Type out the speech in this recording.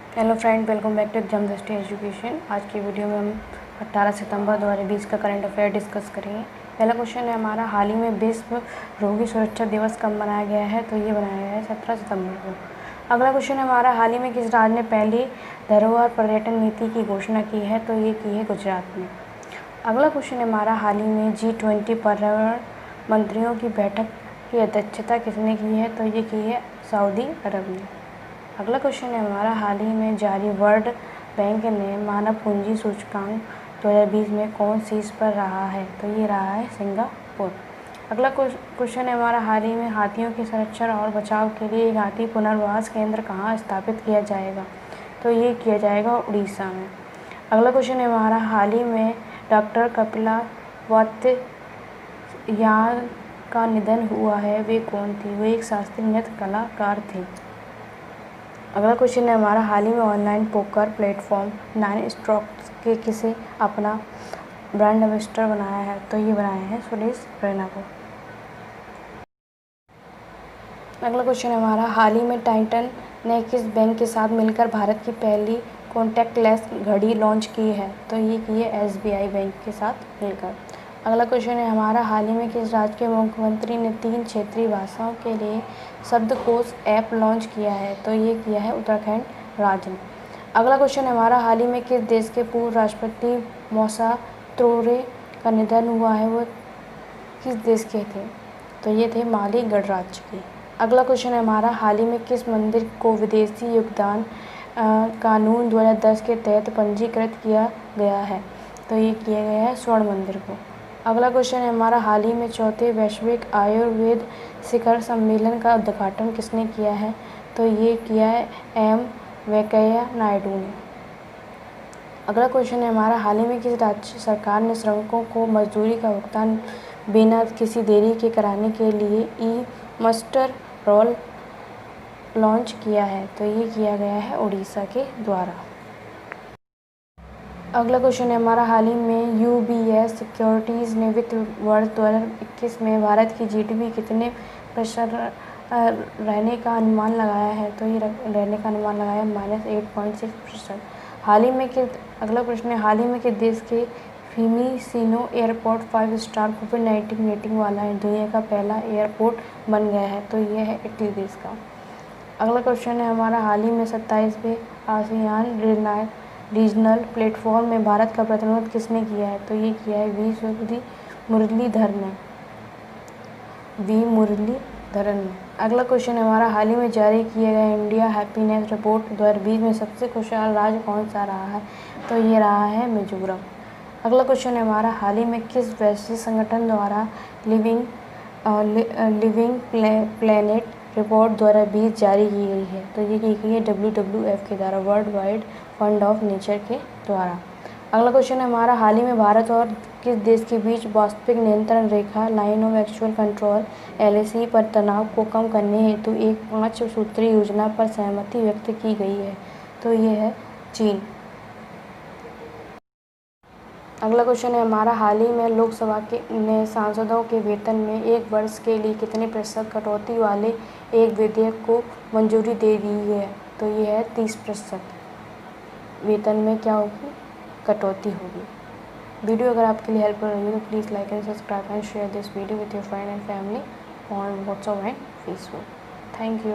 Hello friend, welcome back to exam Drishti education. आज की video में हम 18 सितंबर 2020 का करंट अफेयर डिस्कस करेंगे। पहला क्वेश्चन है हमारा, हाल ही में विश्व रोगी सुरक्षा दिवस कब मनाया गया है? तो ये मनाया गया है 17 सितंबर को। अगला क्वेश्चन है हमारा, हाल ही में किस राज्य ने पहली धरोहर पर्यटन नीति की घोषणा की है? तो ये की है गुजरात में। अगला क्वेश्चन है हमारा, हाल ही में G20 पर्यावरण मंत्रियों की बैठक की अध्यक्षता किसने की है? तो ये की है सऊदी अरब ने। अगला क्वेश्चन है हमारा, हाल ही में जारी वर्ल्ड बैंक ने मानव पूंजी सूचकांक 2020 में कौन शीर्ष पर रहा है? तो ये रहा है सिंगापुर। अगला क्वेश्चन है हमारा, हाल ही में हाथियों के संरक्षण और बचाव के लिए एक हाथी पुनर्वास केंद्र कहाँ स्थापित किया जाएगा? तो ये किया जाएगा उड़ीसा में। अगला क्वेश्चन है हमारा, हाल ही में डॉक्टर कपिला वात्स्यायन का निधन हुआ है, वे कौन थी? वे एक शास्त्रीय नृत्य कलाकार थे। अगला क्वेश्चन है हमारा, हाल ही में ऑनलाइन पोकर प्लेटफॉर्म 9 स्ट्रोक्स के किसे अपना ब्रांड एम्बेसडर बनाया है? तो ये बनाया है सुरेश रैना को। अगला क्वेश्चन है हमारा, हाल ही में टाइटन ने किस बैंक के साथ मिलकर भारत की पहली कॉन्टैक्टलेस घड़ी लॉन्च की है? तो ये की है SBI बैंक के साथ मिलकर। अगला क्वेश्चन है हमारा, हाल ही में किस राज्य के मुख्यमंत्री ने 3 क्षेत्रीय भाषाओं के लिए शब्दकोश ऐप लॉन्च किया है? तो ये किया है उत्तराखंड राज्य ने। अगला क्वेश्चन है हमारा, हाल ही में किस देश के पूर्व राष्ट्रपति मौसा त्रोरे का निधन हुआ है? वो किस देश के थे? तो ये थे माली गणराज्य के। अगला क्वेश्चन है हमारा, हाल ही में किस मंदिर को विदेशी योगदान कानून 2010 के तहत पंजीकृत किया गया है? तो ये किया गया है स्वर्ण मंदिर को। अगला क्वेश्चन है हमारा, हाल ही में चौथे वैश्विक आयुर्वेद शिखर सम्मेलन का उद्घाटन किसने किया है? तो ये किया है M वेंकैया नायडू ने। अगला क्वेश्चन है हमारा, हाल ही में किस राज्य सरकार ने श्रमिकों को मजदूरी का भुगतान बिना किसी देरी के कराने के लिए ई-मस्टर रोल लॉन्च किया है? तो ये किया गया है उड़ीसा के द्वारा। अगला क्वेश्चन है हमारा, हाल ही में UBS सिक्योरिटीज़ ने वित्त वर्ष 2021 में भारत की GDP कितने प्रतिशत रहने का अनुमान लगाया है? तो ये रहने का अनुमान लगाया -8.6%। हाल ही में किस अगला प्रश्न है, हाल ही में किस देश के फिमिसिनो एयरपोर्ट 5 स्टार कोविड-19 रेटिंग वाला है? दुनिया का पहला एयरपोर्ट बन गया है? तो ये है इटली देश का। अगला क्वेश्चन है हमारा, हाल ही में 27वें आसियान रीजनल प्लेटफॉर्म में भारत का प्रतिनिधित्व किसने किया है? तो ये किया है वी मुरलीधरन ने। अगला क्वेश्चन है हमारा, हाल ही में जारी किए गए इंडिया हैप्पीनेस रिपोर्ट 2020 में सबसे खुशहाल राज्य कौन सा रहा है? तो ये रहा है मिजोरम। अगला क्वेश्चन है हमारा, हाल ही में किस वैश्विक संगठन द्वारा लिविंग प्लेनेट रिपोर्ट 2020 जारी की गई है? तो ये की गई है WWF के द्वारा, world wide fund of nature के द्वारा। अगला क्वेश्चन है हमारा, हाल ही में भारत और किस देश के बीच वास्तविक नियंत्रण रेखा line of actual control LAC पर तनाव को कम करने हेतु एक 5 सूत्री योजना पर सहमति व्यक्त की गई है? तो ये है चीन। अगला क्वेश्चन है हमारा, हाल ही में लोकसभा ने सांसदों के वेतन में 1 वर्ष के लिए कितने प्रतिशत कटौती वाले एक विधेयक को मंजूरी दे दी है? तो ये है 30%। वेतन में क्या होगी? कटौती होगी। वीडियो अगर आपके लिए हेल्पफुल रही तो please like and subscribe and share this video with your friend and family on WhatsApp and Facebook. Thank you.